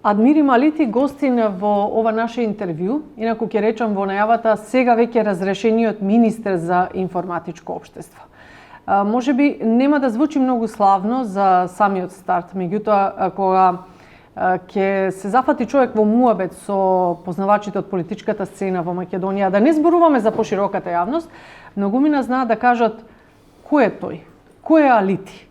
Адмири Малити гостин во ова наше интервју, инаку ќе речам во најавата сега веќе разрешениот министер за информатичко општество. Може би нема да звучи многу славно за самиот старт, меѓутоа кога ќе се зафати човек во муабет со познавачите од политичката сцена во Македонија, да не зборуваме за пошироката јавност, многумина знаат да кажат кој е тој, кој е Алити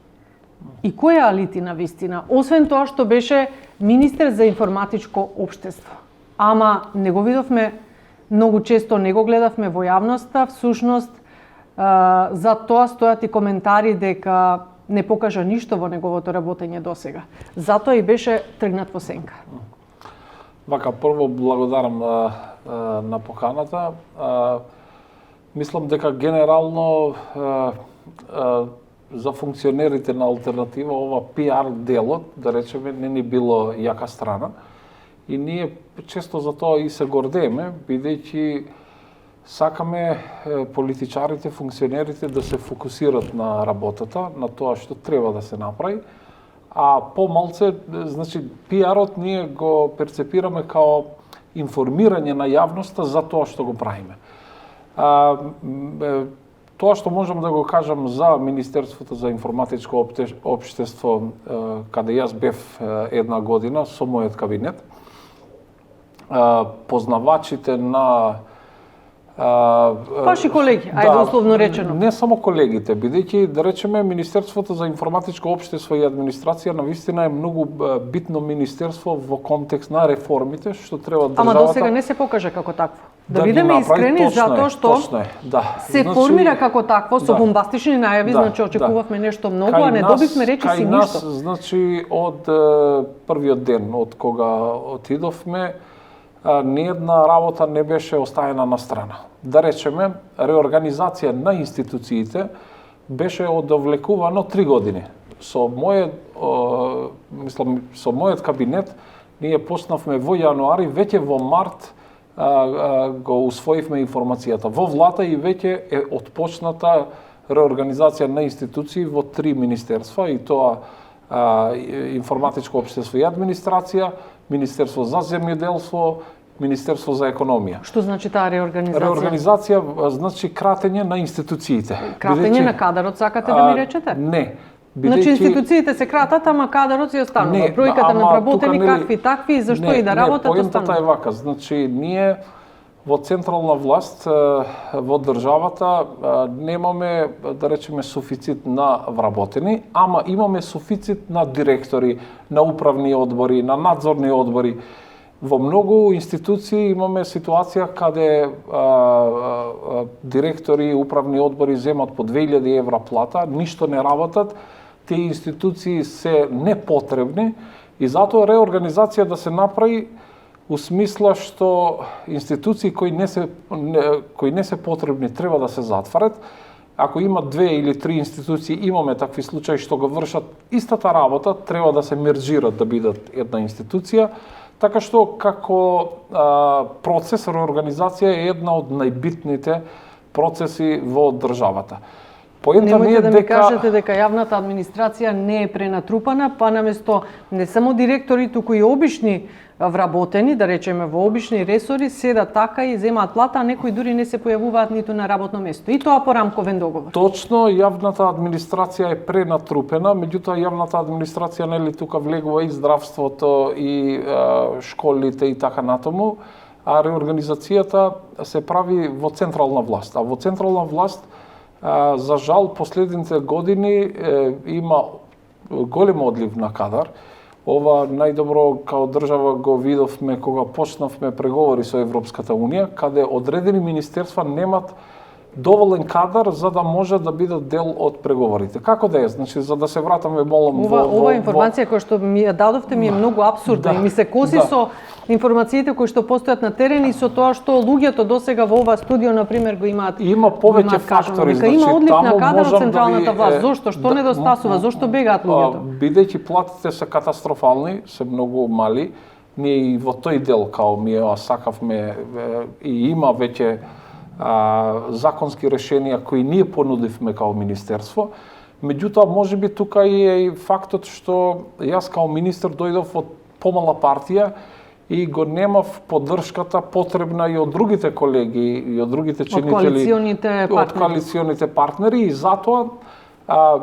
и кој е Алити на вистина, освен тоа што беше министер за информатичко општество. Ама не го видовме многу често, не го гледавме во јавноста, всушност за тоа стојат и коментари дека не покажа ништо во неговото работење досега. Затоа и беше тргнат во сенка. Вака, прво благодарам на поканата. Мислам дека генерално за функционерите на алтернатива ова пиар делот, да речеме, не ни било јака страна. И ние често за тоа и се гордееме, бидејќи сакаме политичарите, функционерите да се фокусират на работата, на тоа што треба да се направи, а помалце, значи, пиарот ние го перцепираме као информирање на јавноста за тоа што го правиме. Тоа што можам да го кажам за Министерството за информатичко општество, каде јас бев една година со мојот кабинет, познавачите на Ваши колеги, ајде условно речено. Не само колегите, бидејќи, да речеме, Министерството за информатичко општество и администрација навистина е многу битно министерство во контекст на реформите што треба државата. Ама досега не се покажа како такво. Да бидеме искрени, затоа што се формира како такво со бомбастични најави, значи очекувавме нешто многу, а не добивме речиси ништо. Кај нас, значи, од првиот ден од кога отидовме, ниедна работа не беше оставена на страна. Да речеме, реорганизација на институциите беше одовлекувано 3 години. Со мојот кабинет ние почнавме во јануари, веќе во март го усвоивме информацијата во влада и веќе е отпочната реорганизација на институции во 3 министерства, и тоа информатичко општество и администрација, Министерство за земјоделство, Министерство за економија. Што значи таа реорганизација? Реорганизација значи кратење на институциите. Кратење на кадарот, сакате да ми речете? Не. Значи институциите се кратат, ама кадарот си останува. Бројката на вработени какви такви и зашто и да работат останува. Поентата е вака, значи ние во централна власт, во државата, немаме, да речеме, суфицит на вработени, ама имаме суфицит на директори, на управни одбори, на надзорни одбори. Во многу институции имаме ситуација каде директори и управни одбори земат по 2000 евра плата, ништо не работат, тие институции се непотребни и затоа реорганизација да се направи у смисла што институции кои не се потребни треба да се затварат. Ако има 2 или 3 институции, имаме такви случаи што го вршат истата работа, треба да се мержират да бидат една институција. Така што како процес реорганизација е една од најбитните процеси во државата. Немојте да ми кажете дека јавната администрација не е пренатрупана, па наместо не само директори, туку и обични вработени, да речеме во обични ресори, седат така и земаат плата, а некои дури не се појавуваат ниту на работно место. И тоа по рамковен договор. Точно, јавната администрација е пренатрупена, меѓутоа јавната администрација нели тука влегува и здравството, и школите и така натаму, а реорганизацијата се прави во централна власт. А во централна власт, за жал, последните години има голем одлив на кадар. Ова најдобро као држава го видовме кога почнавме преговори со Европската Унија, каде одредени министерства немат доволен кадар за да може да бидат дел од преговорите. Како да е? Значи, за да се вратаме молам ова информација која што ми ја дадовте ми е многу апсурдна и ми се коси со информациите кои што постојат на терен и со тоа што луѓето досега во ова студио на пример го имаат. Има повеќе фактори, значи има одлив на кадар од централната власт. Зошто? Што недостасува? Зошто бегаат луѓето? Бидејќи платите се катастрофални, се многу мали, ние и во тој дел као ми сакавме и има веќе законски решенија кои ние понудивме као министерство. Меѓутоа, можеби тука и е фактот што јас као министер дојдов од помала партија и го немав поддршката потребна и од другите колеги и од другите чинители од коалиционите партнери и затоа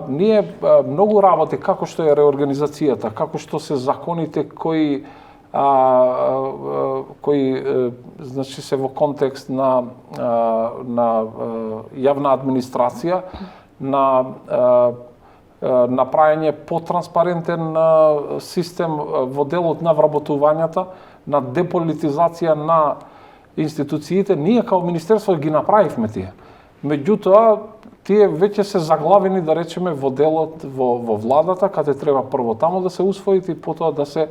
ние многу работи како што е реорганизацијата, како што се законите кои значи се во контекст на јавна администрација, на направење потранспарентен систем во делот на вработувањата, на деполитизација на институциите, ние као министерство ги направивме тие. Меѓутоа, тие веќе се заглавени, да речеме, во делот во владата, каде треба прво таму да се усвоите и потоа да се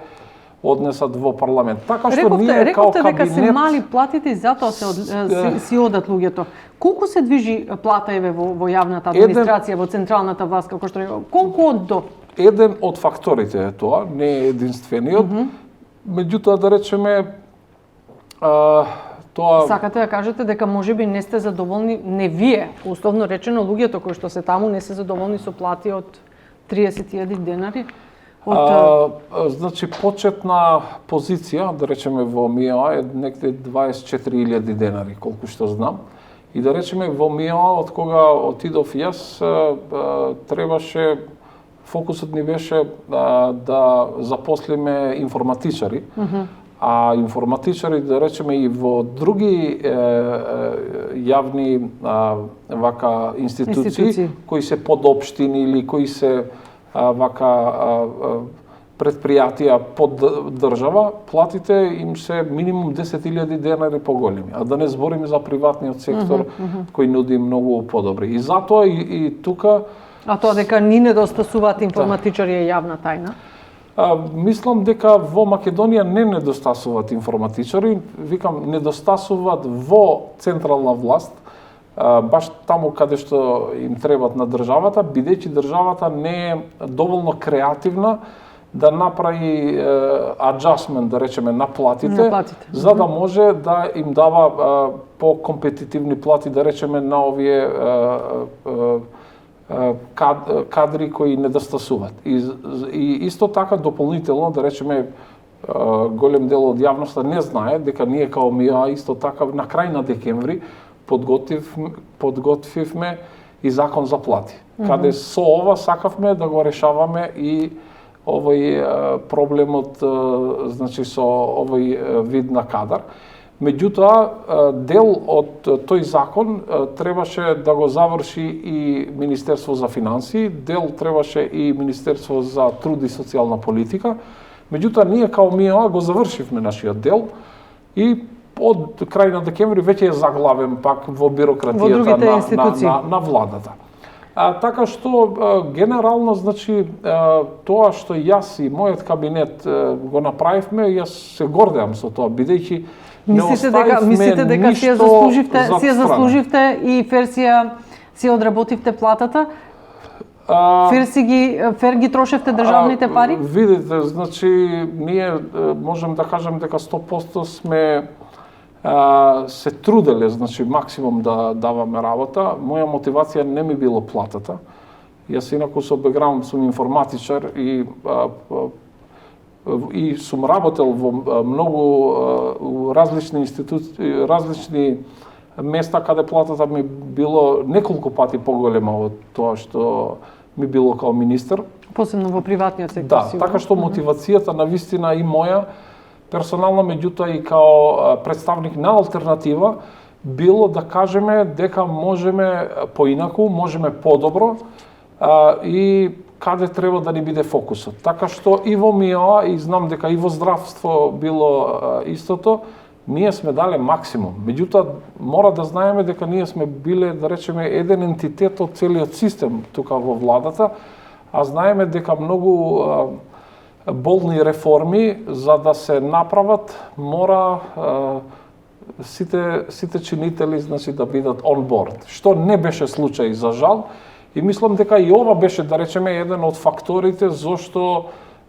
однесат во парламент. Така што ние као кабинет... дека се мали платите и затоа си одат луѓето. Колку се движи плата во јавната администрација, во централната власт, како што рекол? Колку од до? Еден од факторите е тоа, не е единствениот. Меѓутоа, да речеме, тоа... Сакате да кажете дека можеби не сте задоволни, не вие, условно речено, луѓето кои што се таму не се задоволни со плати од 30.000 денари? Значи, почетна позиција, да речеме, во МИОА е некаде 24.000 денари, колку што знам. И да речеме, во МИОА, од кога отидов јас, требаше, фокусот ни беше да запослиме информатичари, а информатичари, да речеме, и во други јавни вака институции, кои се подопштини или кои се предпријатија под држава, платите им се минимум 10.000 денари поголеми, а да не збориме за приватниот сектор кој нуди многу подобри. И затоа и тука... А тоа дека ни недостасуваат информатичари е јавна тајна? Мислам дека во Македонија не недостасуваат информатичари, викам, недостасуваат во централна власт, баш таму каде што им требат на државата, бидејќи државата не е доволно креативна да направи аджастмент, да речеме, на платите, за да може да им дава по-компетитивни плати, да речеме, на овие кадри кои недостасуваат. И исто така дополнително, да речеме, голем дел од јавноста не знае дека ние као МИОА исто така на крај на декември подготвивме и закон за плати, каде со ова сакавме да го решаваме и овој проблемот, значи со овој вид на кадар. Меѓутоа, дел од тој закон требаше да го заврши и Министерство за финансии, дел требаше и Министерство за труд и социјална политика. Меѓутоа, ние као МИОА го завршивме нашиот дел и од крај на декември веќе е заглавен пак во бирократијата на владата. Така што генерално, значи, тоа што јас и мојот кабинет го направивме, јас се гордеам со тоа, бидејќи Мислите дека си ја заслуживте и фер си одработивте платата? Фер ги трошевте државните пари? Видите, значи, ние можем да кажем дека 100% сме се труделе, значи, максимум да даваме работа. Моја мотивација не ми било платата. Јас инаку со бекграунд сум информатичар и сум работел во многу различни институции, различни места каде платата ми било неколку пати поголема од тоа што ми било као министер. Посебно во приватниот сектор. Да, така што мотивацијата на вистина и моја персонална, меѓутоа и као представник на алтернатива, било да кажеме дека можеме поинаку, можеме подобро и каде треба да ни биде фокусот. Така што и во МИОА, и знам дека и во здравство било истото, ние сме дале максимум. Меѓутоа, мора да знаеме дека ние сме биле, да речеме, еден ентитет од целиот систем тука во владата, а знаеме дека многу болни реформи, за да се направат, мора сите чинители, значи, да бидат on board, што не беше случај за жал. И мислам дека и ова беше, да речеме, еден од факторите зошто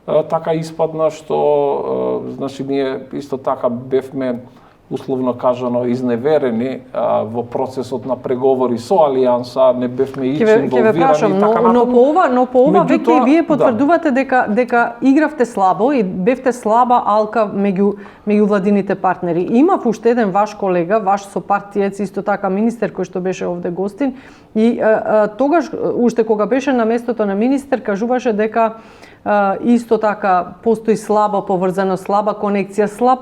така испадна што, значи, ние исто така бевме условно кажано изневерени во процесот на преговори со Алијанса, не бевме ичи инволвирани и така натаму. Но по ова веќе вие потврдувате да. дека игравте слабо и бевте слаба алка меѓу владините партнери. Имав уште еден ваш колега, ваш сопартиец, исто така министер кој што беше овде гостин и тогаш уште кога беше на местото на министер кажуваше дека исто така постои слаба поврзаност, слаба конекција, слаб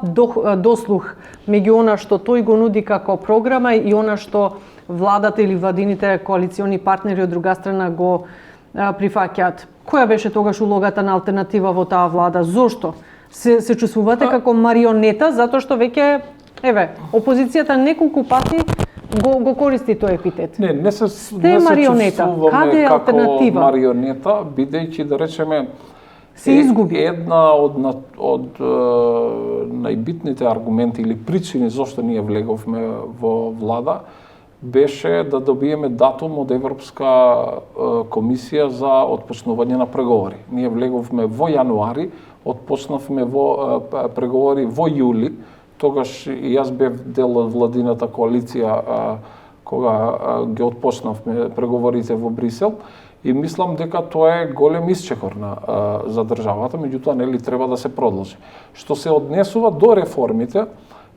дослух меѓу она што тој го нуди како програма и она што владата или владините коалициони партнери од друга страна го прифаќаат. Која беше тогаш улогата на алтернатива во таа влада? Зошто? Се чувствувате како марионета затоа што веќе опозицијата неколку пати го користи тој епитет. Не се марионета. Каде е алтернатива? Марионета, бидејќи да речеме се изгуби. Една од најбитните аргументи или причини зашто ние влеговме во влада беше да добиеме датум од Европска комисија за отпочнување на преговори. Ние влеговме во јануари, отпочнавме во преговори во јули. Тогаш и јас бев дел од владината коалиција кога ги отпочнавме преговорите во Брисел и мислам дека тоа е голем исчекор за државата, меѓутоа нели треба да се продолжи. Што се однесува до реформите,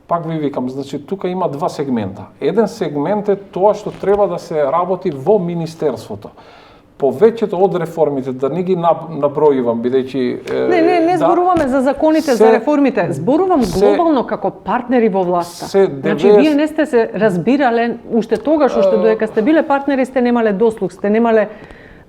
пак ви викам, значи тука има два сегмента. Еден сегмент е тоа што треба да се работи во министерството. Повеќето од реформите, да не ги набројувам, бидејќи... Не зборуваме за законите, за реформите. Зборувам глобално како партнери во власта. Значи, вие не сте се разбирале, уште тогаш, уште додека сте биле партнери, сте немале дослух, сте немале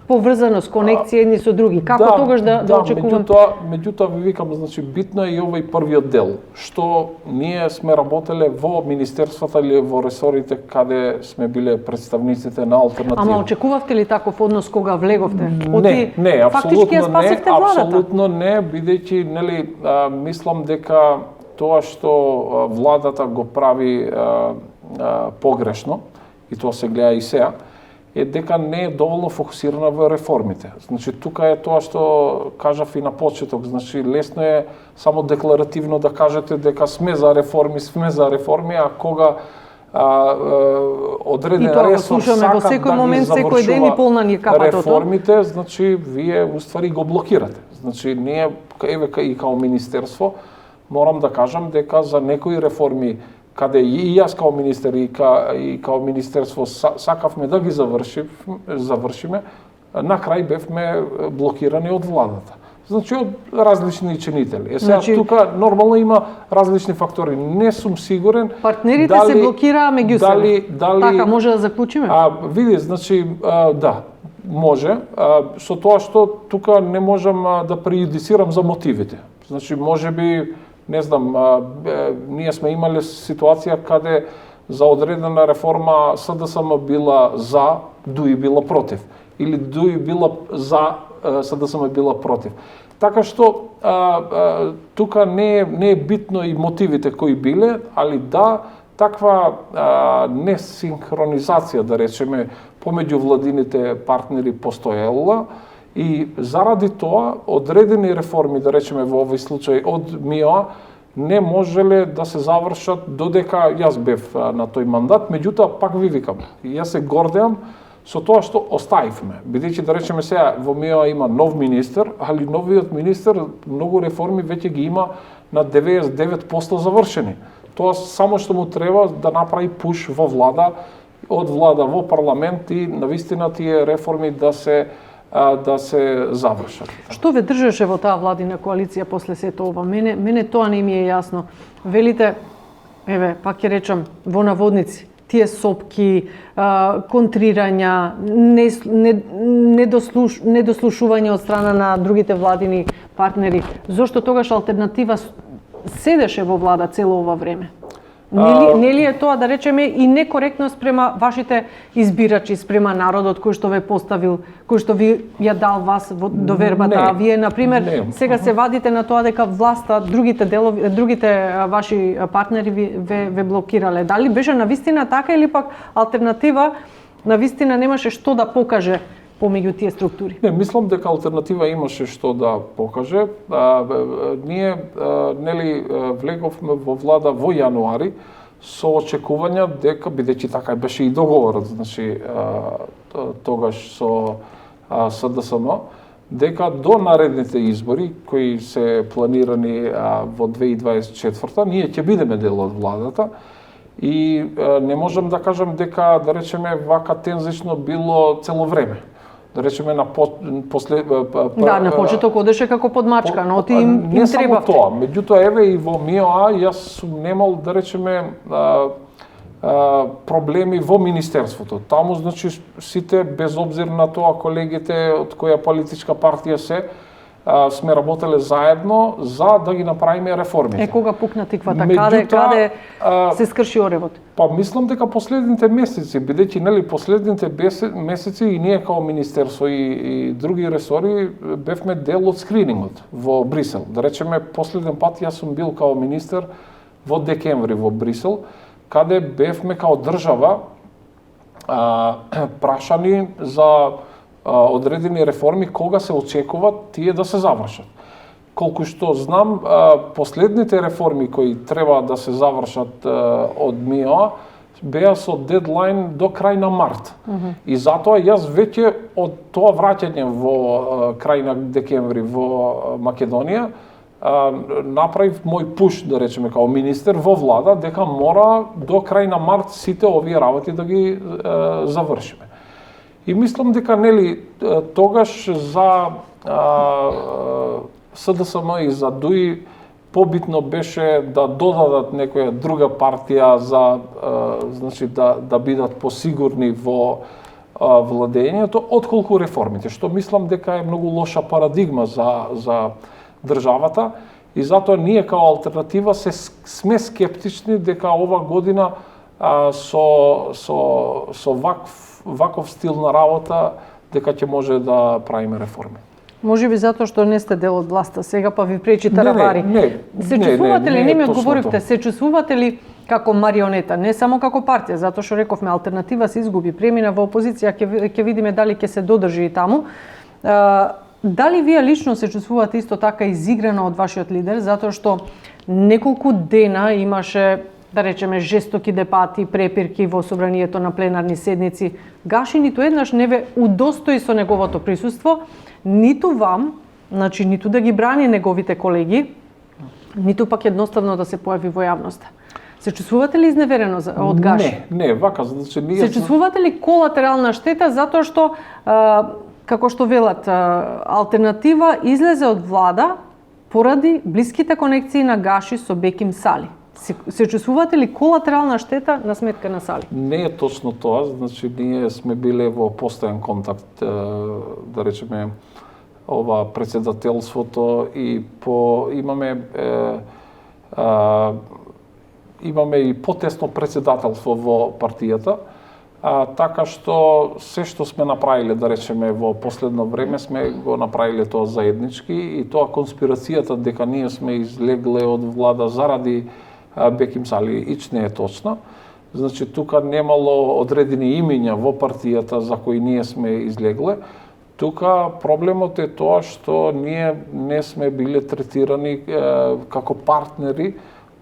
поврзаност, конекција едни со други. Како тогаш да очекувам? Меѓутоа ви викам, значи битно е и овој првиот дел, што ние сме работеле во министерствата или во ресорите каде сме биле представниците на алтернатива. Ама очекувавте ли таков однос кога влеговте? Не, апсолутно не, бидејќи нели мислам дека тоа што владата го прави погрешно и тоа се гледа и сега, е дека не е доволно фокусирана во реформите. Значи, тука е тоа што кажав и на почеток. Значи, лесно е само декларативно да кажете дека сме за реформи, а кога одреден ресор сака да ги завршува реформите, значи, вие уствари го блокирате. Значи, ние, еве и као министерство, морам да кажам дека за некои реформи каде и јас као министер и као министерство сакавме да ги завршиме, на крај бевме блокирани од владата. Значи од различни чинители. Сега тука нормално има различни фактори. Не сум сигурен партнерите се блокираа меѓу себе. Така може да заклучиме? Види, значи да, може. Со тоа што тука не можам да преюдицирам за мотивите. Значи можеби не знам, ние сме имале ситуација каде за одредена реформа СДСМ била за, ДУИ била против. Или ДУИ била за, СДСМ била против. Така што тука не е битно и мотивите кои биле, али да, таква несинхронизација, да речеме, помеѓу владините партнери постоела, и заради тоа, одредени реформи, да речеме во овој случај од МИО, не можеле да се завршат додека јас бев на тој мандат, меѓутоа пак ви викам, јас се гордеам со тоа што оставивме. Бидејќи да речеме сега во МИО има нов министер, али новиот министер многу реформи веќе ги има на 99% завршени. Тоа само што му треба да направи пуш во влада, од влада во парламент и навистина тие реформи да се завршат. Што ве држеше во таа владина коалиција после сето ова? Мене тоа не ми е јасно. Велите, еве, пак ќе речам, во наводници, тие сопки, контрирања, недослушување од страна на другите владини партнери. Зошто тогаш алтернатива седеше во влада цело ова време? Нели е тоа, да речеме, и некоректно спрема вашите избирачи, спрема народот кој што ве поставил, кој што ви ја дал вас во довербата? Вие, например, сега се вадите на тоа дека власта, другите ваши партнери ве блокирале. Дали беше навистина така или пак алтернатива навистина немаше што да покаже помеѓу тие структури? Не, мислам дека алтернатива имаше што да покаже. Ние нели влеговме во влада во јануари со очекувања дека, бидејќи така беше и договорот, значи тогаш со СДСМ, дека до наредните избори кои се планирани во 2024 ние ќе бидеме дел од владата. И не можам да кажам дека, да речеме, вака тензично било цело време. Да речеме на на почеток одеше како подмачка, но ти им не треба само тоа, меѓутоа еве и во МИОА јас сум немал, да речеме, проблеми во министерството. Таму, значи, сите, без обзир на тоа колегите од која политичка партија сме работеле заедно за да ги направиме реформите. Кога пукна тиквата? Каде се скрши оревот? Па мислам дека последните месеци, бидејќи нели последните месеци и ние како министерство и други ресори бевме дел од скринингот во Брисел. Да речеме, последен пат јас сум бил како министер во декември во Брисел, каде бевме како држава прашани за одредени реформи кога се очекува тие да се завршат. Колку што знам, последните реформи кои треба да се завршат од МИО беа со дедлайн до крај на март. И затоа јас веќе од тоа враќање во крај на декември во Македонија направив мој пуш, да речеме, како министер во влада, дека мора до крај на март сите овие работи да ги завршиме. И мислам дека нели тогаш за СДСМ и за ДУИ побитно беше да додадат некоја друга партија за значи да бидат посигурни во владењето отколку реформите, што мислам дека е многу лоша парадигма за државата и затоа ние како алтернатива сме скептични дека ова година со ваков стил на работа дека ќе може да правиме реформи. Може би затоа што не сте дел од власта сега, па ви пречи таравари. Се чувствувате ли, не ми одговоривте, се чувствувате ли како марионета, не само како партија, затоа што рековме алтернатива се изгуби, премина во опозиција, ќе видиме дали ќе се додржи и таму. Дали вие лично се чувствувате исто така изиграно од вашиот лидер, затоа што неколку дена имаше, да речеме, жестоки дебати, препирки во собранието на пленарни седници. Гаши ниту еднаш не ве удостои со неговото присуство, ниту вам, значи ниту да ги брани неговите колеги, ниту пак едноставно да се појави во јавноста. Се чувствувате ли изневерено од Гаши? Не, вака, значи ние се чувствувате ли колатерална штета затоа што како што велат, алтернатива излезе од влада поради блиските конекции на Гаши со Беким Сали? Се чувствувате ли колатерална штета на сметка на Сали? Не е точно тоа, значи ние сме биле во постојан контакт, да речеме, ова председателството и имаме и потесно председателство во партијата, така што се што сме направиле, да речеме, во последно време сме го направиле тоа заеднички и тоа конспирацијата дека ние сме излегле од влада заради Беким Сали ич не е точна. Значи, тука немало одредени имиња во партијата за кои ние сме излегле. Тука проблемот е тоа што ние не сме биле третирани како партнери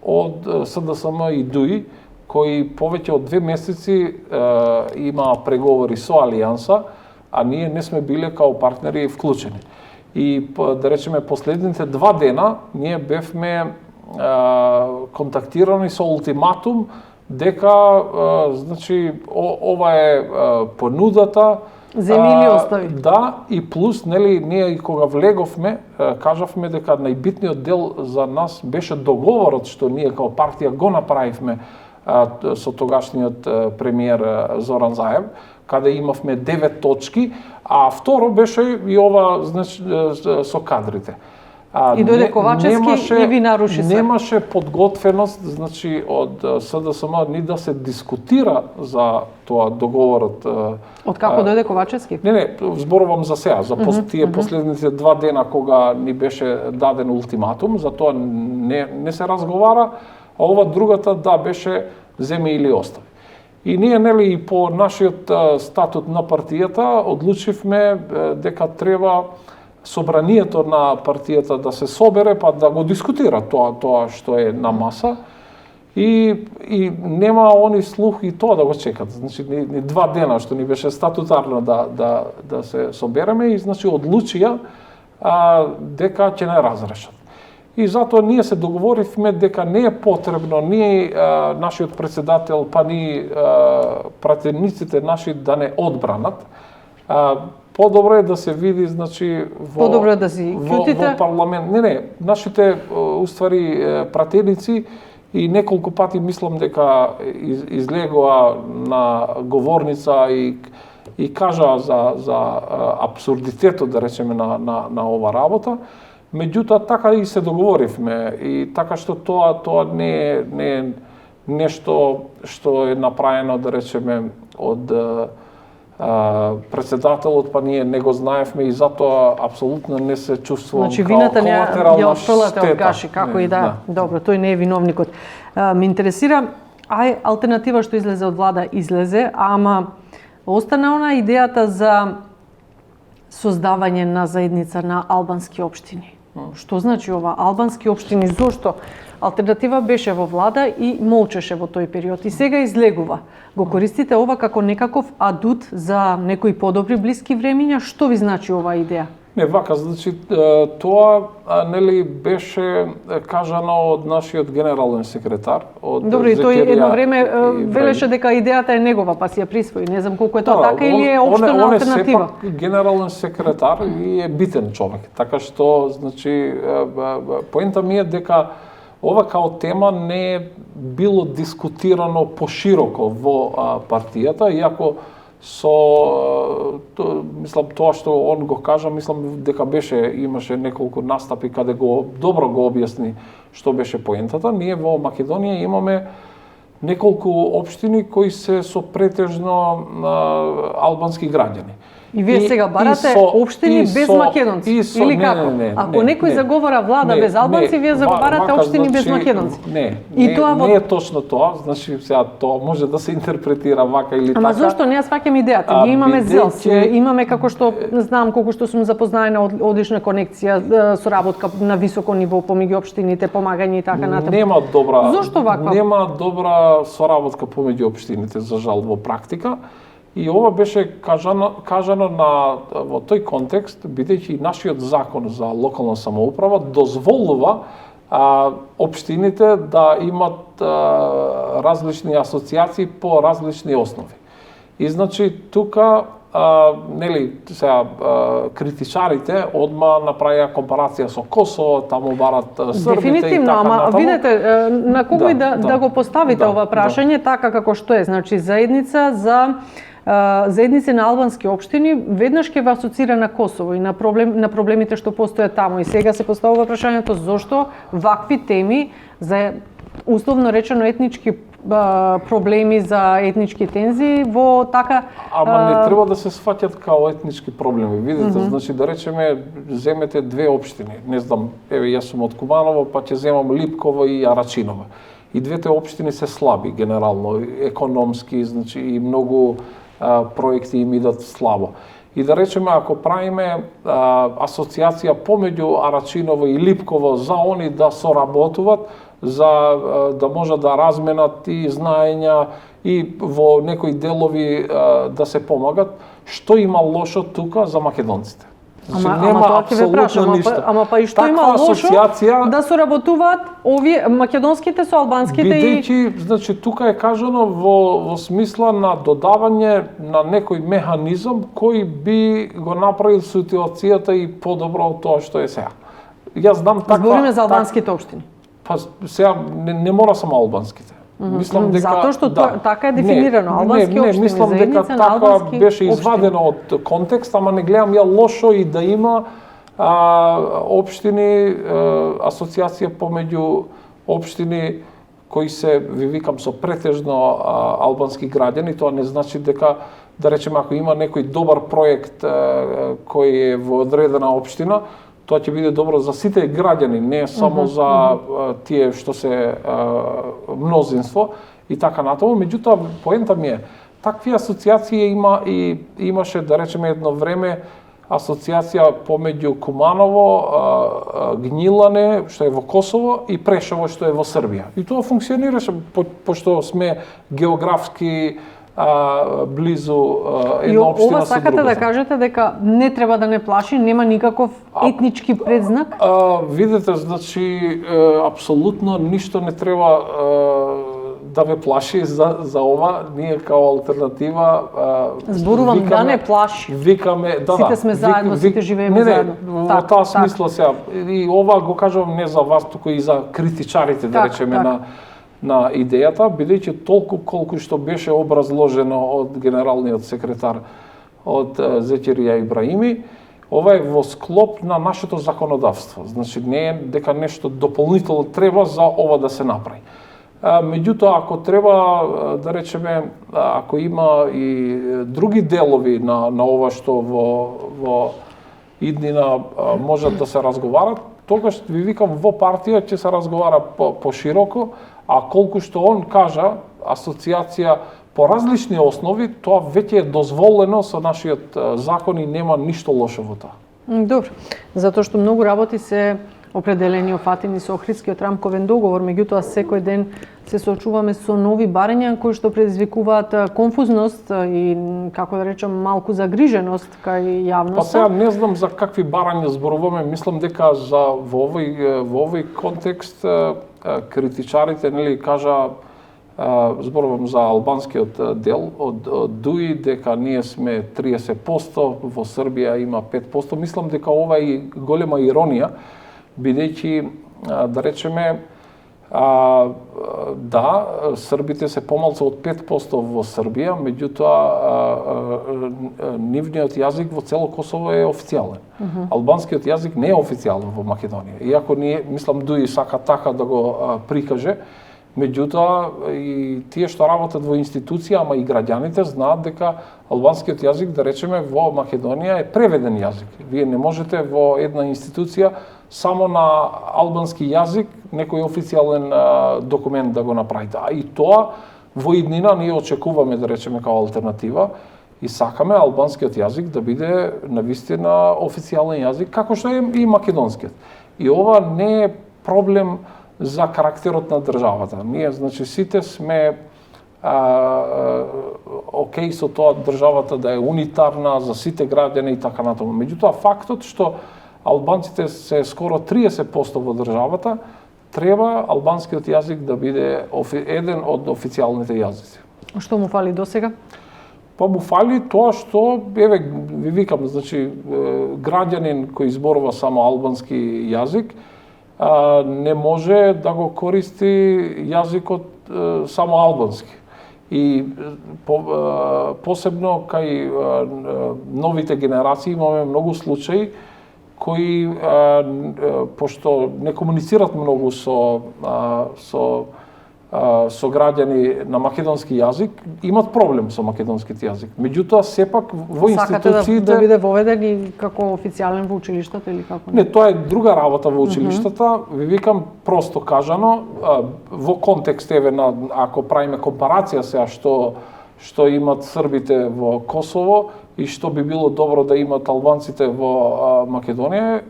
од СДСМ и ДУИ, кои повеќе од 2 месеци имаа преговори со Алијанса, а ние не сме биле као партнери вклучени. И, да речеме, последните 2 дена ние бевме контактирани со ултиматум дека значи ова е понудата, земи или остави. Да, и плюс нели ние и кога влеговме кажавме дека најбитниот дел за нас беше договорот што ние како партија го направивме со тогашниот премиер Зоран Заев, каде имавме 9 точки, а второ беше и ова значи со кадрите. И дојде Ковачевски и ви наруши се. Немаше подготвеност, значи, од СДСМ ни да се дискутира за тоа договорот. Од како дојде Ковачевски? Не, зборувам за сега, за тие последните 2 дена кога ни беше даден ултиматум, за тоа не се разговара, а ова другата да беше земи или остави. И ние, нели, и по нашиот статут на партијата одлучивме дека треба собранието на партијата да се собере, па да го дискутира тоа што е на маса. И нема они слух и тоа да го чекат. Значи, ни 2 дена што ни беше статутарно да се собереме и значи одлучија дека ќе не разрешат. И затоа ние се договоривме дека не е потребно ни нашиот председател, па ни пратениците наши да не одбранат. Подобро е да се види, значи, во парламент. Не, нашите уствари пратеници и неколку пати мислам дека излегоа на говорница и кажа за абсурдитетот, да речеме, на ова работа. Меѓутоа, така и се договоривме, и така што тоа не е нешто што е направено, да речеме, од председателот, па ние не го знаевме и затоа апсолутно не се чувствувам значи, вината колатерална штета. Од Гаши, како и да. Добро, тој не е виновникот. Ме интересира, алтернатива што излезе од влада, ама остана она идејата за создавање на заедница на албански општини. Што значи ова албански општини? Зошто? Алтернатива беше во влада и молчеше во тој период и сега излегува. Го користите ова како некаков адут за некои подобри блиски времиња? Што ви значи оваа идеја? Не, вака, значи, тоа нели беше кажано од нашиот генерален секретар, од Добро, и тој едно време велеше дека идејата е негова, па си ја присвои. Не знам колку е тоа така или е општена алтернатива. Он е сепак генерален секретар и е битен човек. Така што, значи, поента ми е дека ова као тема не е било дискутирано пошироко во партијата, иако мислам тоа што он го кажа, мислам дека имаше неколку настапи каде добро го објасни што беше поентата. Ние во Македонија имаме неколку општини кои се со претежно албански граѓани. И вие сега барате општини без македонци, или како? Ако некој заговара влада без албанци, вие заговарате општини без македонци. Не е точно тоа, значи сега тоа може да се интерпретира вака или така. Ама зошто не ја сваќам идејата? Ние имаме ЗЕЛС, имаме како што знам колку што сум запознаена одлична конекција, соработка на високо ниво помеѓу општините, помагање и така натаму. Нема добра. Зошто ваква? Нема добра соработка помеѓу општините, за жал, во практика. И ова беше кажано во тој контекст, бидејќи нашиот закон за локална самоуправа дозволува општините да имат различни асоциации по различни основи. И значи тука нели сега критичарите одма направија компарација со Косово, таму барат србите. Дефинитивно, и така ама натаму. видете на кого да го поставите ова прашање така како што е, значи заедници на албански општини веднаш ќе ве асоцира на Косово и на проблемите што постојат таму. И сега се поставува прашањето зошто вакви теми за условно речено етнички проблеми, за етнички тензии во така... Ама не треба да се сваќат као етнички проблеми. Видите, значи да речеме земете 2 општини. Не знам, еве јас сум од Куманово, па ќе земам Липково и Арачиново. И двете општини се слаби генерално, економски, значи и многу проекти им идат слабо. И да речеме, ако правиме асоциација помеѓу Арачиново и Липково за они да соработуваат, за да можат да разменат и знаења и во некои делови да се помагат, што има лошо тука за македонците? Значи, нема апсолутно ништо. Ама па и што има лошо да соработуваат овие македонските со албанските бидејќи, значи тука е кажано во смисла на додавање на некој механизам кој би го направил ситуацијата и подобро од тоа што е сега. Јас знам таква. Збориме за албанските општини. Па сега не мора само албанските. Мислам дека затоа што така е дефинирано, албански општини, мислам дека така беше извадено од контекст, ама не гледам ја лошо и да има општини, асоциација помеѓу општини кои се, ви викам, со претежно албански граѓани. Тоа не значи дека, да речеме, ако има некој добар проект кој е во одредена општина, тоа ќе биде добро за сите граѓани, не само за тие што се мнозинство. и така натаму. Меѓутоа, поента ми е, такви асоциации имаше, да речеме, едно време асоциација помеѓу Куманово, Гнилане, што е во Косово, и Прешево, што е во Србија. И тоа функционираше, пошто сме географски близу една општина со друга. Ова сакате да кажете дека не треба да не плаши, нема никаков етнички предзнак? Видете, значи, апсолутно ништо не треба да ве плаши за ова. Ние као алтернатива зборувам викаме, да не плаши. Викаме, сите сме заедно, сите живееме заедно. Во таа смисла сега. И ова го кажувам не за вас, туку и за критичарите, да речеме, на идејата, бидејќи толку колку што беше образложено од генералниот секретар од Зекерија Ибраими, ова е во склоп на нашето законодавство. Значи не е дека нешто дополнително треба за ова да се направи. Меѓутоа, ако треба, да речеме, ако има и други делови на ова што во иднина можат да се разговарат, тогаш ви викам во партија ќе се разговара пошироко, а колку што он кажа, асоциација по различни основи, тоа веќе е дозволено со нашиот закон и нема ништо лошо во тоа. Добро, затоа што многу работи се определени офатени со Охридскиот рамковен договор, меѓутоа секој ден се соочуваме со нови барања кои што предизвикуваат конфузност и, како да речам, малку загриженост кај јавноста. Па сега не знам за какви барања зборуваме, мислам дека во овој контекст критичарите нели кажа, зборувам за албанскиот дел од ДУИ, дека ние сме 30%, во Србија има 5%. Мислам дека ова е голема иронија, бидејќи, да речеме, да, србите се помалку од 5% во Србија, меѓутоа нивниот јазик во цело Косово е официјален. Албанскиот јазик не е официјален во Македонија. Иако ние, мислам, Дуи сака така да го прикаже, меѓутоа и тие што работат во институција, ама и граѓаните знаат дека албанскиот јазик, да речеме, во Македонија е преведен јазик. Вие не можете во една институција само на албански јазик некој официјален документ да го направите. А и тоа во иднина ние очекуваме, да речеме, као алтернатива и сакаме албанскиот јазик да биде навистина официјален јазик, како што е и македонскиот. И ова не е проблем за карактерот на државата. Ние, значи, сите сме окей со тоа државата да е унитарна за сите граѓани и така натаму. Меѓутоа, фактот што албанците се скоро 30% во државата, треба албанскиот јазик да биде еден од официјалните јазици. Што му фали досега? Па му фали тоа што, еве, ви викам, значи, граѓанин кој зборува само албански јазик, не може да го користи јазикот само албански. И посебно кај новите генерации имаме многу случаи кои, пошто не комуницират многу со граѓани на македонски јазик, имат проблем со македонскиот јазик. Меѓутоа, сепак во институциите... Сакате да биде воведен и како официјален во училиштата или како? Не, тоа е друга работа во училиштата. Ви викам просто кажано, во контекст, еве, ако правиме компарација сега што имат србите во Косово и што би било добро да имат албанците во Македонија,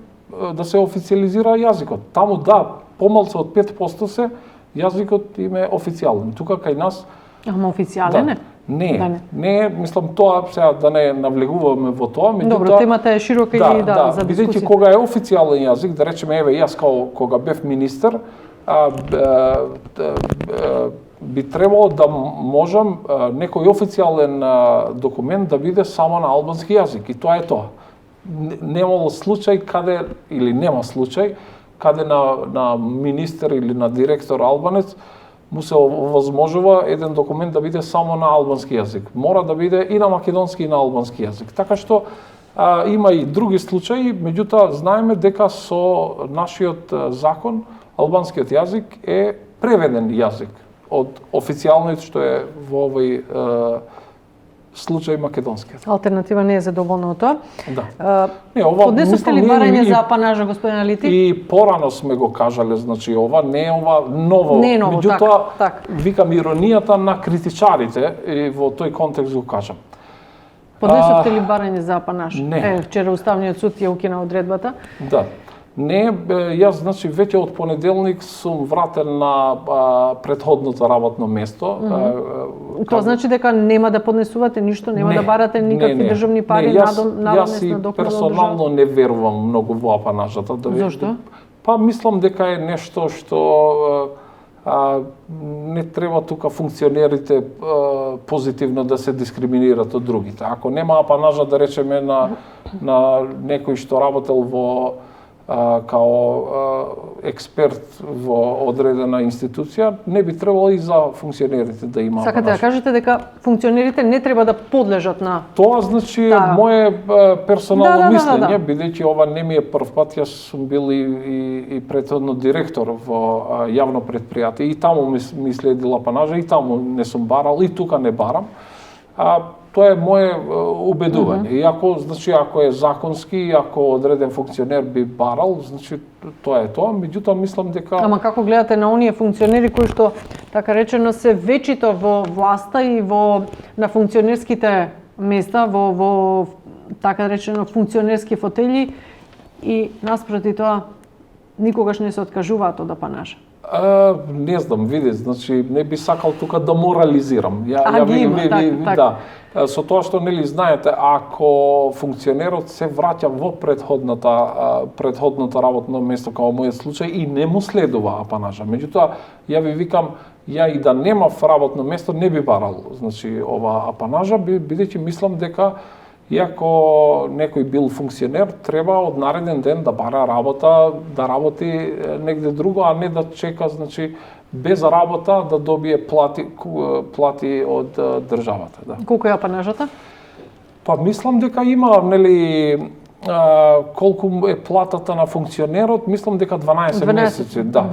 да се официализира јазикот. Таму да, помалку од 5% се, јазикот им е официјален. Тука кај нас... Ама официјален е? Не, мислам тоа, сега да не навлегуваме во тоа, меѓутоа... Добро, темата е широка и за дискусија. Бидејќи кога е официјален јазик, да речеме, еве, јас кога бев министер, би требало да можам некој официјален документ да биде само на албански јазик, и тоа е тоа. Немало случај каде, или нема случај, каде на министер или на директор албанец му се овозможува еден документ да биде само на албански јазик. Мора да биде и на македонски и на албански јазик. Така што има и други случаи, меѓутоа знаеме дека со нашиот закон албанскиот јазик е преведен јазик од официјалниот што е во овој случај македонскиот. Алтернатива не е задоволна од тоа. Да. Не, ова поднесовте ли барање за апанажа, господин Алити? И порано сме го кажале, значи ова не е ново. Не е ново, меѓутоа, така. Викам иронијата на критичарите и во тој контекст го кажам. Поднесовте ли барање за апанаж? Не. Вчера Уставниот суд ја укина одредбата. Да. Не, јас значи веќе од понеделник сум вратен на претходното работно место. Тоа значи дека нема да поднесувате ништо, нема да барате никакви државни пари, јас и персонално не верувам многу во апанажата. Зошто? Па мислам дека е нешто што не треба тука функционерите позитивно да се дискриминират од другите. Ако нема апанажа, да речеме, на некој што работел во као експерт во одредена институција, не би требало и за функционерите да има. Сакате да кажете дека функционерите не треба да подлежат на тоа, значи мое персонално мислење, бидејќи ова не ми е прв пат, јас сум бил и претходно директор во јавно предпријатие и таму ми следил апанажа, и таму не сум барал, и тука не барам. Тоа е мое убедување. И ако е законски, ако одреден функционер би барал, значи тоа е тоа. Меѓутоа мислам дека Ама како гледате на оние функционери кои што така речено се вечито во власта и на функционерските места, во така речено функционерски фотели, и наспроти тоа никогаш не се откажуваат од апанажа? Не знам, види, значи не би сакал тука да морализирам. Да. Со тоа што нели знаете, ако функционерот се враќа во претходното работно место, како мојот случај, и не му следува апанажа. Меѓутоа, ја ви викам, ја и да немав работно место, не би барал, значи, ова апанажа, бидејќи мислам дека иако некој бил функционер, треба од нареден ден да бара работа, да работи негде друго, а не да чека, значи, без работа да добие плати од државата. Да. Колку е апанажата? Па мислам дека има, нели, колку е платата на функционерот, мислам дека 12 месеци, да.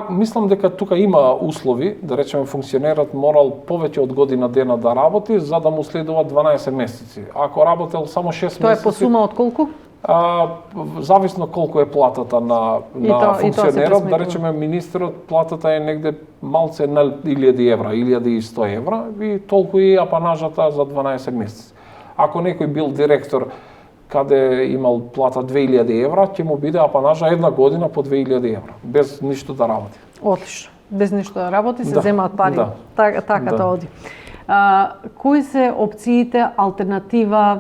Мислам дека тука има услови, да речеме функционерот морал повеќе од година дена да работи за да му следува 12 месеци. Ако работел само 6 месеци... Тоа е по сума од колку? Зависно колку е платата на функционерот, да речеме министерот, платата е негде малце на 1000 евра, 1100 евра, и толку и апанажата за 12 месеци. Ако некој бил директор каде имал плата 2000 евра, ќе му биде апанажа една година по 2000 евра, без ништо да работи. Отлично. Без ништо да работи, се земаат пари. Така тоа оди. Кои се опциите, алтернатива,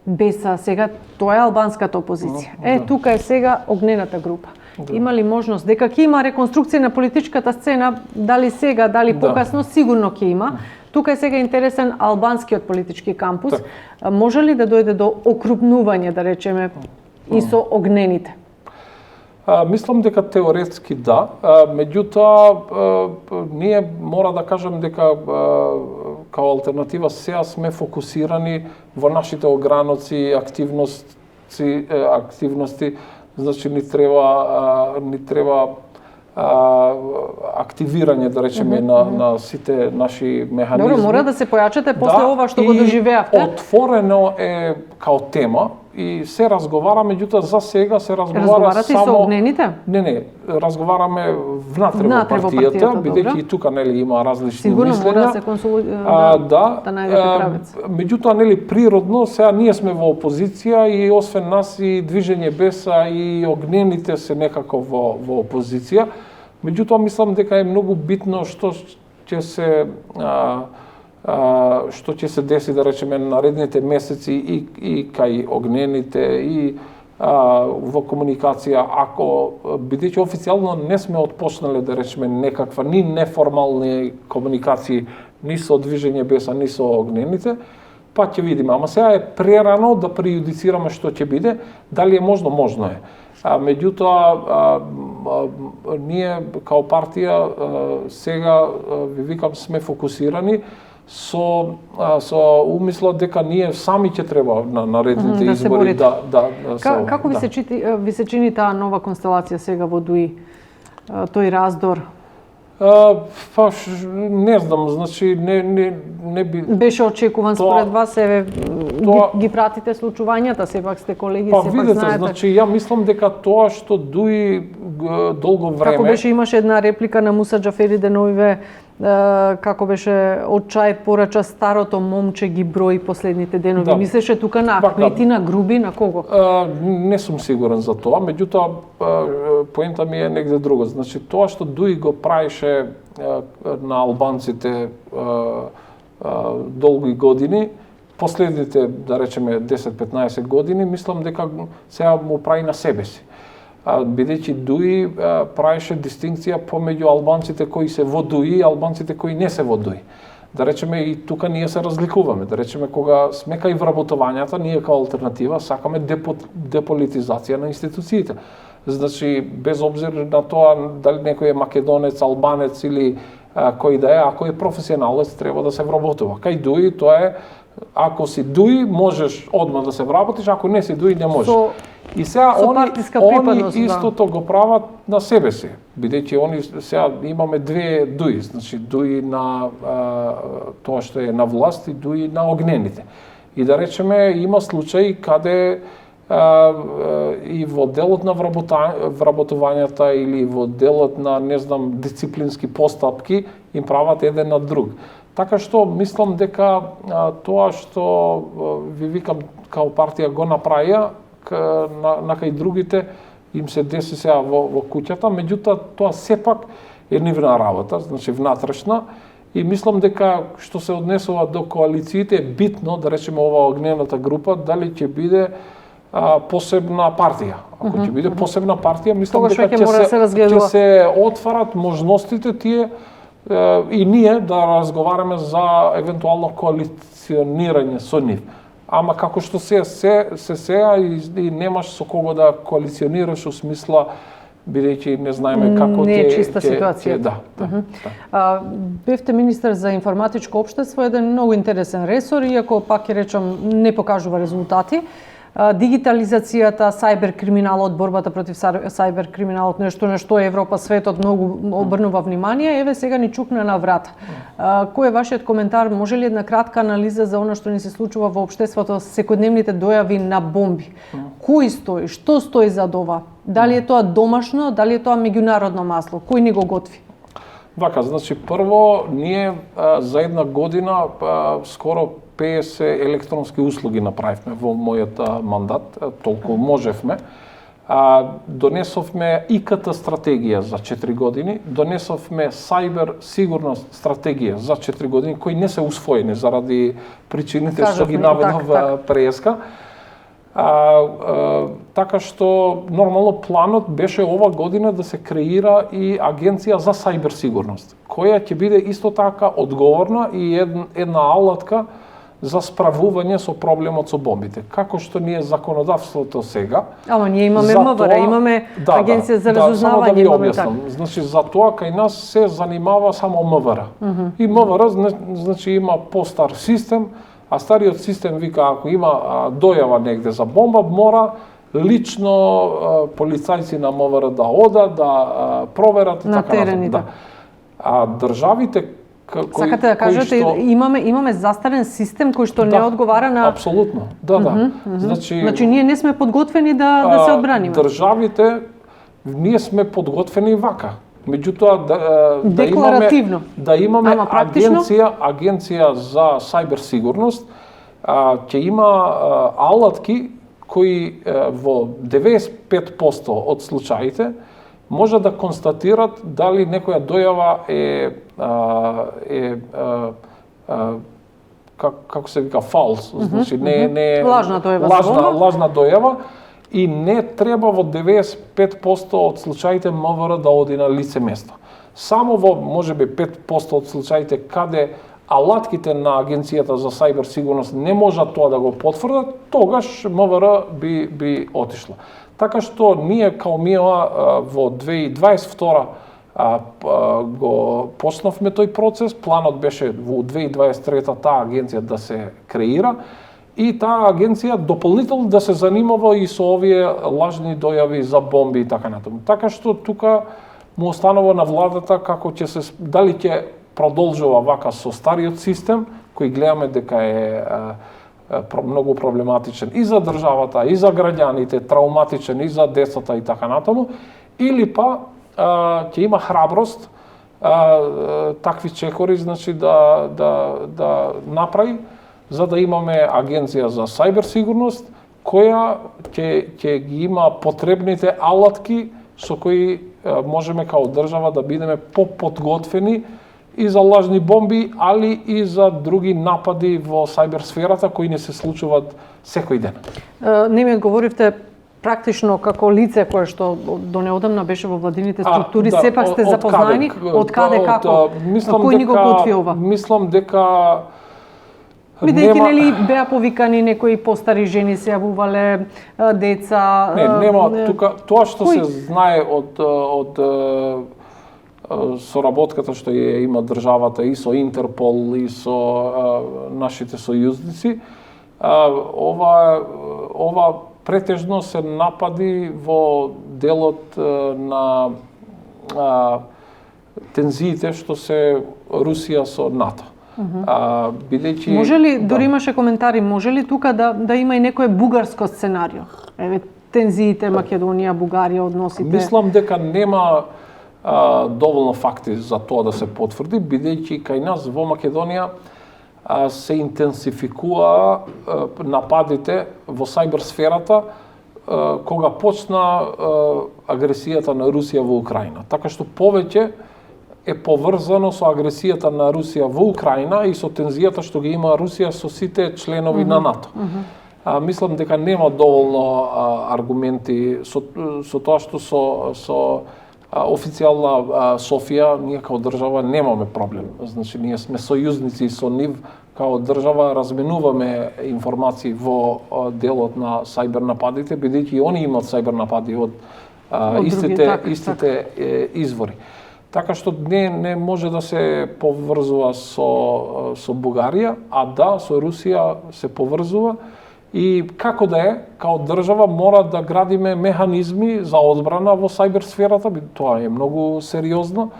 БЕСА, сега тоа е албанската опозиција. Тука е сега огнената група. Има ли можност дека ќе има реконструкција на политичката сцена, дали сега, дали покасно, сигурно ќе има. Тука е сега интересен албанскиот политички кампус. Може ли да дојде до окрупнување, да речеме, и со огнените? Мислам дека теоретски да, меѓутоа ние мора да кажем дека као алтернатива сега сме фокусирани во нашите ограноци, активности, значи ни треба активирање, да речеме, на сите наши механизми. Добро, мора да се појачате после ова што го доживеавте. Отворено е као тема и се разговара, меѓутоа за сега се разговара Разговарате само... со огнените? Не, разговараме внатре во партијата, бидејќи и тука нели има различни мислења. Сигурно мора да се да најдете правец. Меѓутоа нели природно сега ние сме во опозиција и освен нас и Движење БЕСА и огнените се некако во опозиција. Меѓутоа мислам дека е многу битно што ќе се деси, да речеме, наредните месеци и кај огнените и во комуникација, ако бидејќи официјално не сме отпочнале, да речеме, некаква ни неформални комуникации ни со Движење БЕСА, ни со огнените, па ќе видиме. Ама сега е прерано да прејудицираме што ќе биде, дали е можно, можно е. Меѓутоа, ние као партија сега, ви викам, сме фокусирани со умислот дека ние сами ќе треба на наредните избори Како ви се чини таа нова констелација сега во ДУИ, тој раздор? Не знам, значи не би... Беше очекуван според вас, ги пратите случувањата, сепак сте колеги, сепак видите, знаете. значи ја мислам дека тоа што дуи долго време... Како беше, имаше една реплика на Муса Џафери деновиве, како беше Отчај порача старото момче ги брои последните денови. Да. Мислеше тука на Ахмети, на Груби, на кого? Не сум сигурен за тоа, меѓутоа поента ми е негде друго. Значи тоа што Дуи го правише на албанците долги години, последните, да речеме 10-15 години, мислам дека сега му прави на себе си. Бидејќи Дуи правише дистинкција помеѓу албанците кои се во Дуи и албанците кои не се во Дуи. Да речеме и тука ние се разликуваме. Да речеме кога сме кај вработувањата, ние као алтернатива сакаме деполитизација на институциите. Значи без обзир на тоа дали некој е македонец, албанец или кој да е, ако е професионалец треба да се вработува. Кај Дуи тоа е, ако си Дуи можеш одма да се вработиш, ако не си Дуи не можеш. И сега они истото го прават на себе си, бидејќи они сега имаме две Дуи, значи Дуи на тоа што е на власт и Дуи на огнените. И да речеме има случаи каде и во делот на вработувањата или во делот на, не знам, дисциплински постапки им прават еден на друг. Така што мислам дека тоа што ви викам као партија го направија, на кај другите им се деси сега во куќата, меѓутоа тоа сепак е нивна работа, значи внатрешна, и мислам дека што се однесува до коалициите е битно, да речеме ова огнената група, дали ќе биде посебна партија. Ако ќе биде посебна партија, мислам дека ќе се отварат можностите тие и ние да разговараме за евентуално коалиционирање со нив. Ама како што се сега и немаш со кого да коалиционираш у смисла, бидејќи не знаеме како не е чиста ситуација. Да. Бевте министер за информатичко општество, еден многу интересен ресор, иако пак ќе речам не покажува резултати. Дигитализацијата, сајбер-криминалот, борбата против сајбер-криминалот, нешто на што Европа, светот многу обрнува внимание, еве сега ни чукна на врата. Кој е вашиот коментар? Може ли една кратка анализа за она што ни се случува во општеството, секојдневните дојави на бомби? Кој стои? Што стои зад ова? Дали е тоа домашно, дали е тоа меѓународно масло? Кој ни го готви? Вака, значи прво ние за една година скоро 50 електронски услуги направивме во мојот мандат, толку можевме. Донесовме ИКТ стратегија за 4 години, донесовме сајбер сигурност стратегија за 4 години, кои не се усвоени заради причините што ги наведов преска. Така што нормално планот беше ова година да се креира и агенција за сајбер сигурност, која ќе биде исто така одговорна и една алатка за справување со проблемот со бомбите. Како што ни е законодавството сега. Ама ние имаме МВР, имаме агенција за разузнавање, да имаме така. Значи за тоа кај нас се занимава само МВР. И МВР значи има постар систем, а стариот систем вика ако има дојава негде за бомба, мора лично полицајци на МВР да одат, да проверат и така натаму. А државите сакате да кажете, имаме застарен систем кој што не одговара на... Апсолутно, да. Значи ние не сме подготвени да се одбраниме. Државите, ние сме подготвени вака. Меѓутоа да имаме агенција за сајбер сигурност, ќе има алатки кои во 95% од случаите може да констатират дали некоја дојава како се вика фалс, значи не лажна дојава и не треба во 95% од случаите МВР да оди на лице место. Само во можеби 5% од случаите каде алатките на агенцијата за сајбер сигурност не можат тоа да го потврдат, тогаш МВР би отишла. Така што ние као МИОА во 2022 го почнавме тој процес, планот беше во 2023 таа агенција да се креира и таа агенција дополнително да се занимава и со овие лажни дојави за бомби и така натаму. Така што тука му останува на владата како дали ќе продолжува вака со стариот систем, кој гледаме дека е многу проблематичен и за државата, и за граѓаните, травматичен и за децата и така натаму, или па ќе има храброст такви чекори, значи да направи, за да имаме агенција за сајберсигурност, која ќе ги има потребните алатки со кои можеме као држава да бидеме поподготвени и за лажни бомби, али и за други напади во сајберсферата кои не се случуваат секој ден. Не ми одговоривте практично како лице кое што до неодамна беше во владините структури, сепак сте запознаени од каде како? Кој ни го готви ова? Мислам дека Бидејќи нели беа повикани некои постари жени, се јавувале деца. Нема тука тоа што се знае од соработката што ја има државата и со Интерпол и со нашите сојузници, ова претежно се напади во делот на тензиите што се Русија со НАТО. Бидејќи може ли, дори имаше коментари, може ли тука да има и некое бугарско сценарио? Еве тензиите Македонија, Бугарија, односите. Мислам дека нема доволно факти за тоа да се потврди, бидејќи кај нас во Македонија се интенсификува нападите во сајберсферата кога почна агресијата на Русија во Украина. Така што повеќе е поврзано со агресијата на Русија во Украина и со тензијата што ги има Русија со сите членови на НАТО. Мислам дека нема доволно аргументи со тоа што со официјална Софија, ние као држава немаме проблем. Значи, ние сме сојузници со нив, као држава разменуваме информации во делот на сајбер нападите, бидејќи они имаат сајбер напади од истите извори. Така што не може да се поврзува со Бугарија, а да, со Русија се поврзува. И како да е, као држава мора да градиме механизми за одбрана во сајберсферата, тоа е многу сериозно,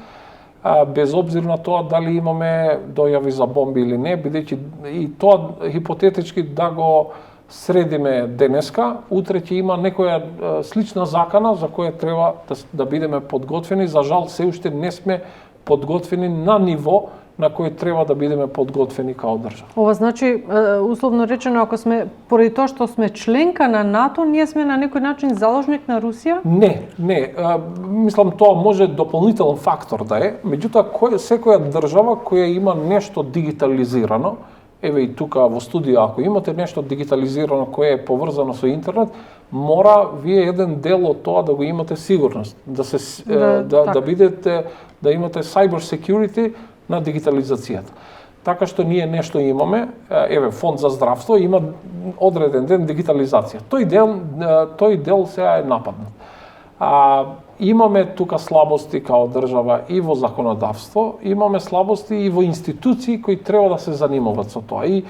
без обзир на тоа дали имаме дојави за бомби или не, бидејќи и тоа хипотетички да го средиме денеска, утре ќе има некоја слична закана за која треба да бидеме подготвени. За жал, се уште не сме подготвени на ниво на кој треба да бидеме подготвени као држава. Ова значи, условно речено, ако сме, поради тоа што сме членка на НАТО, ние сме на некој начин заложник на Русија? Не. Мислам, тоа може дополнителен фактор да е, меѓутоа секоја држава која има нешто дигитализирано, еве и тука во студија, ако имате нешто дигитализирано кое е поврзано со интернет, мора вие еден дел од тоа да го имате сигурност, да бидете, да имате cyber security на дигитализацијата. Така што ние нешто имаме, еве фонд за здравство има одреден ден дигитализација. Тој дел сега е нападнат. Имаме тука слабости као држава и во законодавство, имаме слабости и во институции кои треба да се занимават со тоа. И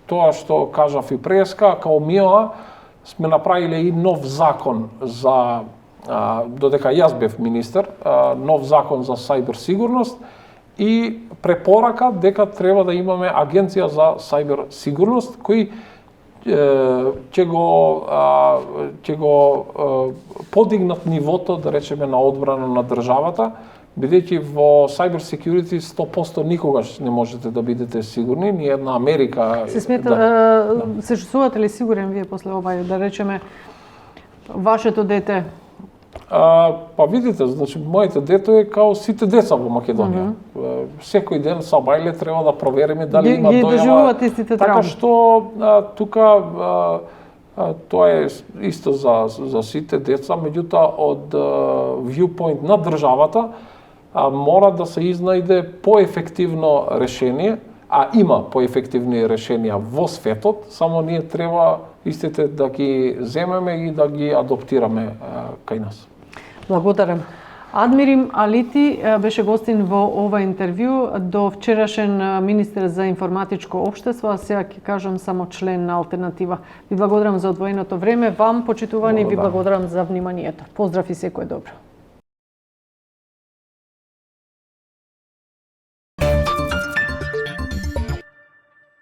тоа што кажав и преска, као МИОА сме направиле и нов закон за додека јас бев министер, нов закон за сајберсигурност и препорака дека треба да имаме агенција за сајберсигурност кој ќе го подигнат нивото, да речеме, на одбрана на државата, бидејќи во cyber security 100% никогаш не можете да бидете сигурни, ни една Америка... Се смета, се чувствувате ли сигурен вие после ова, да речеме, вашето дете? Па видите, значи, моето дето е као сите деца во Македонија. Секој ден со бајле треба да провериме дали има дојава. Ги доживуваат истите травми. Така што тука тоа е исто за сите деца, меѓутоа од viewpoint на државата мора да се изнајде поефективно решение, а има поефективни решенија во светот, само ние треба истите да ги земеме и да ги адаптираме кај нас. Благодарам. Адмирим Алити беше гостин во ова интервју, до вчерашен министер за информатичко општество, а сега ќе кажам само член на Алтернатива. Ви благодарам за одвоеното време, вам почитувани, ви благодарам за вниманието. Поздрав и секое добро.